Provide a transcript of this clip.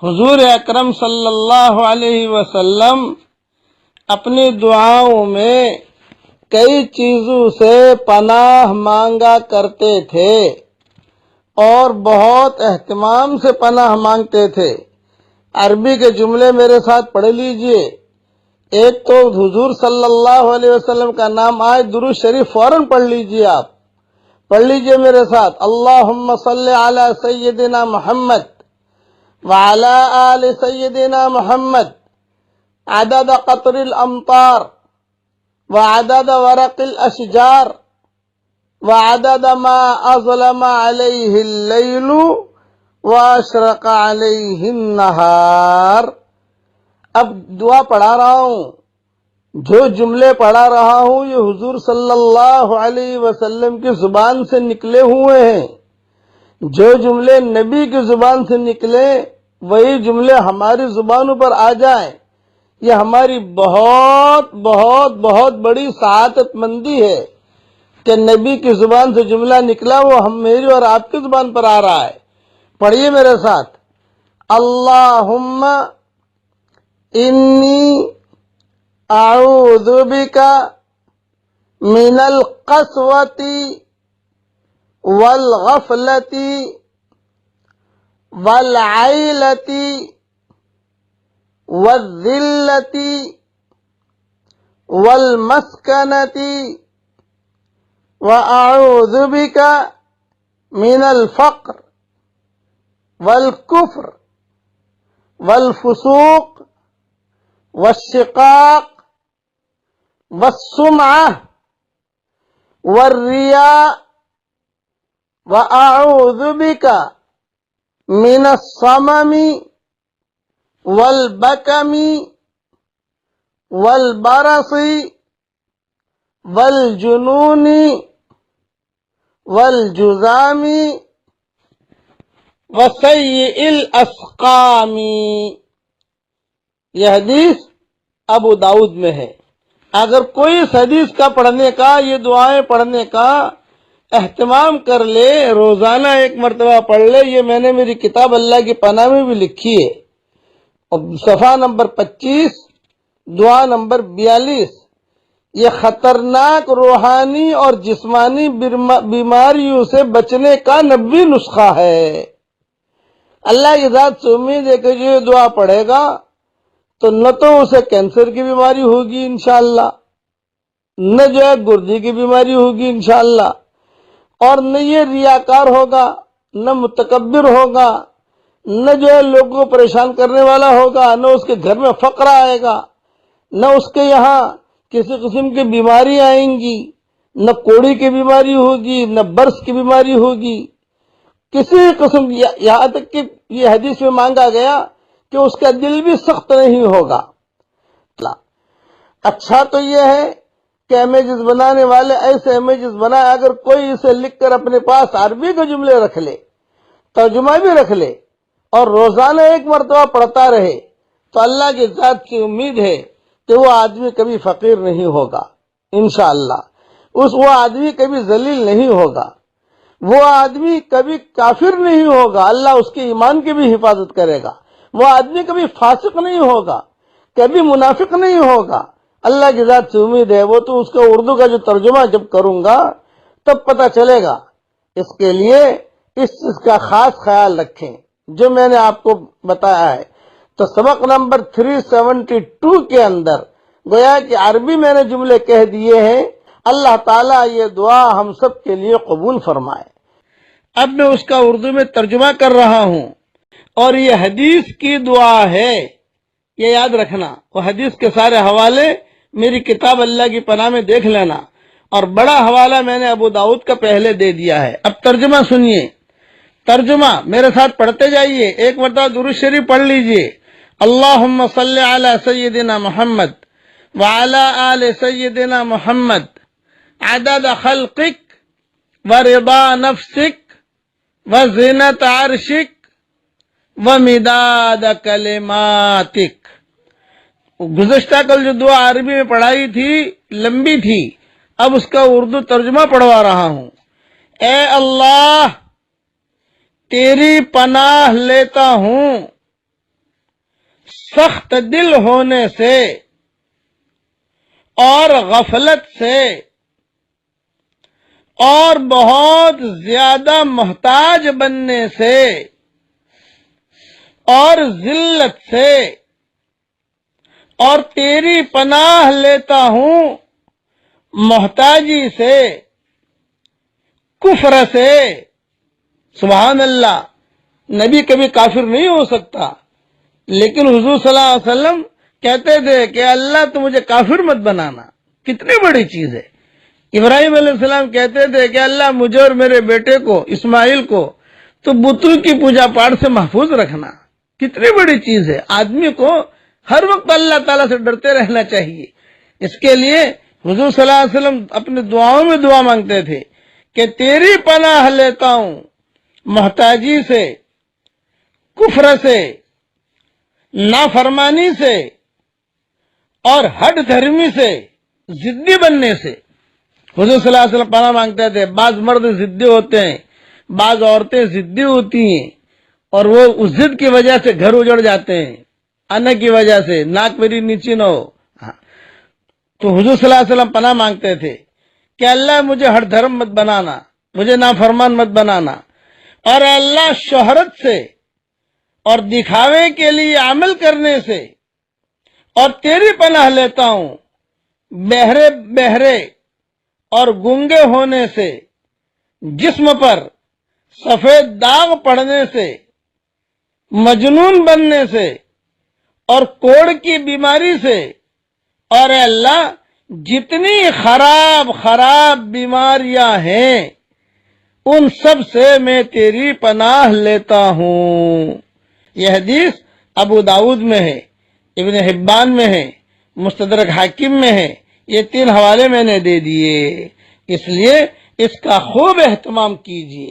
حضور اکرم صلی اللہ علیہ وسلم اپنی دعاؤں میں کئی چیزوں سے پناہ مانگا کرتے تھے اور بہت اہتمام سے پناہ مانگتے تھے۔ عربی کے جملے میرے ساتھ پڑھ لیجئے۔ ایک تو حضور صلی اللہ علیہ وسلم کا نام آئے، درود شریف فوراً پڑھ لیجئے، آپ پڑھ لیجئے میرے ساتھ، اللہم صلی علی سیدنا محمد وعلی آل سیدنا محمد عدد قطر الامطار وعدد ورق الاشجار وعدد ما اظلم علیہ اللیل واشرق علیہ النہار۔ اب دعا پڑھا رہا ہوں، جو جملے پڑھا رہا ہوں یہ حضور صلی اللہ علیہ وسلم کی زبان سے نکلے ہوئے ہیں۔ جو جملے نبی کی زبان سے نکلے وہی جملے ہماری زبانوں پر آ جائیں، یہ ہماری بہت بہت بہت بڑی سعادت مندی ہے کہ نبی کی زبان سے جملہ نکلا، وہ میری اور آپ کی زبان پر آ رہا ہے۔ پڑھیے میرے ساتھ، اللہم انی اعوذ بک من القسوۃ والغفلۃ والعیلۃ والذلۃ والمسکنۃ واعوذ بک من الفقر والکفر والفسوق والشقاق والسمعة والرياء وأعوذ بك من الصمم والبكم والبرص والجنون والجذام وسيء الأسقام۔ یہ حدیث ابو داؤد میں ہے۔ اگر کوئی اس حدیث کا پڑھنے کا، یہ دعائیں پڑھنے کا اہتمام کر لے، روزانہ ایک مرتبہ پڑھ لے، یہ میں نے میری کتاب اللہ کی پناہ میں بھی لکھی ہے، صفحہ نمبر 25 دعا نمبر 42، یہ خطرناک روحانی اور جسمانی بیماریوں سے بچنے کا 90 نسخہ ہے۔ اللہ کی ذات سے امید ہے کہ جو یہ دعا پڑھے گا تو نہ تو اسے کینسر کی بیماری ہوگی انشاءاللہ، نہ جو ہے گردے کی بیماری ہوگی انشاءاللہ، اور نہ یہ ریاکار ہوگا، نہ متکبر ہوگا، نہ جو ہے لوگوں کو پریشان کرنے والا ہوگا، نہ اس کے گھر میں فقر آئے گا، نہ اس کے یہاں کسی قسم کی بیماری آئیں گی، نہ کوڑی کی بیماری ہوگی، نہ برس کی بیماری ہوگی، کسی قسم کی، یہاں تک کہ یہ حدیث میں مانگا گیا کہ اس کا دل بھی سخت نہیں ہوگا۔ اچھا تو یہ ہے کہ امیجز بنانے والے ایسے امیجز بنائے، اگر کوئی اسے لکھ کر اپنے پاس عربی کے جملے رکھ لے، ترجمہ بھی رکھ لے اور روزانہ ایک مرتبہ پڑھتا رہے تو اللہ کی ذات کی امید ہے کہ وہ آدمی کبھی فقیر نہیں ہوگا انشاءاللہ، وہ آدمی کبھی ذلیل نہیں ہوگا، وہ آدمی کبھی کافر نہیں ہوگا، اللہ اس کے ایمان کی بھی حفاظت کرے گا، وہ آدمی کبھی فاسق نہیں ہوگا، کبھی منافق نہیں ہوگا، اللہ کی ذات سے امید ہے۔ وہ تو اس کا اردو کا جو ترجمہ جب کروں گا تب پتہ چلے گا۔ اس کے لیے اس چیز کا خاص خیال رکھیں جو میں نے آپ کو بتایا ہے۔ تو سبق نمبر 372 کے اندر گویا کہ عربی میں نے جملے کہہ دیے ہیں، اللہ تعالیٰ یہ دعا ہم سب کے لیے قبول فرمائے۔ اب میں اس کا اردو میں ترجمہ کر رہا ہوں، اور یہ حدیث کی دعا ہے، یہ یاد رکھنا۔ وہ حدیث کے سارے حوالے میری کتاب اللہ کی پناہ میں دیکھ لینا، اور بڑا حوالہ میں نے ابو داؤد کا پہلے دے دیا ہے۔ اب ترجمہ سنیے، ترجمہ میرے ساتھ پڑھتے جائیے، ایک مرتبہ درود شریف پڑھ لیجئے، اللہم صلی علی سیدنا محمد وعلی آل سیدنا محمد عدد خلقک ورضا نفسک وزنت عرشک ومداد کلماتک۔ گزشتہ کل جو دعا عربی میں پڑھائی تھی لمبی تھی، اب اس کا اردو ترجمہ پڑھوا رہا ہوں۔ اے اللہ، تیری پناہ لیتا ہوں سخت دل ہونے سے اور غفلت سے اور بہت زیادہ محتاج بننے سے اور ذلت سے، اور تیری پناہ لیتا ہوں محتاجی سے، کفر سے۔ سبحان اللہ، نبی کبھی کافر نہیں ہو سکتا، لیکن حضور صلی اللہ علیہ وسلم کہتے تھے کہ اللہ تو مجھے کافر مت بنانا۔ کتنی بڑی چیز ہے۔ ابراہیم علیہ السلام کہتے تھے کہ اللہ مجھے اور میرے بیٹے کو اسماعیل کو تو بتوں کی پوجا پاٹ سے محفوظ رکھنا۔ کتنی بڑی چیز ہے۔ آدمی کو ہر وقت اللہ تعالیٰ سے ڈرتے رہنا چاہیے۔ اس کے لیے حضور صلی اللہ علیہ وسلم اپنی دعاؤں میں دعا مانگتے تھے کہ تیری پناہ لیتا ہوں محتاجی سے، کفر سے، نافرمانی سے، اور ہٹ دھرمی سے، ضدی بننے سے۔ حضور صلی اللہ علیہ وسلم پناہ مانگتے تھے۔ بعض مرد ضدی ہوتے ہیں، بعض عورتیں ضدی ہوتی ہیں، اور وہ اس ضد کی وجہ سے گھر اجڑ جاتے ہیں، انا کی وجہ سے، ناک میری نیچی نہ ہو۔ تو حضور صلی اللہ علیہ وسلم پناہ مانگتے تھے کہ اللہ مجھے ہر دھرم مت بنانا، مجھے نافرمان مت بنانا، اور اللہ شہرت سے اور دکھاوے کے لیے عمل کرنے سے، اور تیری پناہ لیتا ہوں بہرے اور گنگے ہونے سے، جسم پر سفید داغ پڑنے سے، مجنون بننے سے، اور کوڑ کی بیماری سے، اور اے اللہ جتنی خراب بیماریاں ہیں ان سب سے میں تیری پناہ لیتا ہوں۔ یہ حدیث ابو داؤد میں ہے، ابن حبان میں ہے، مستدرک حاکم میں ہے۔ یہ 3 حوالے میں نے دے دیے، اس لیے اس کا خوب اہتمام کیجیے۔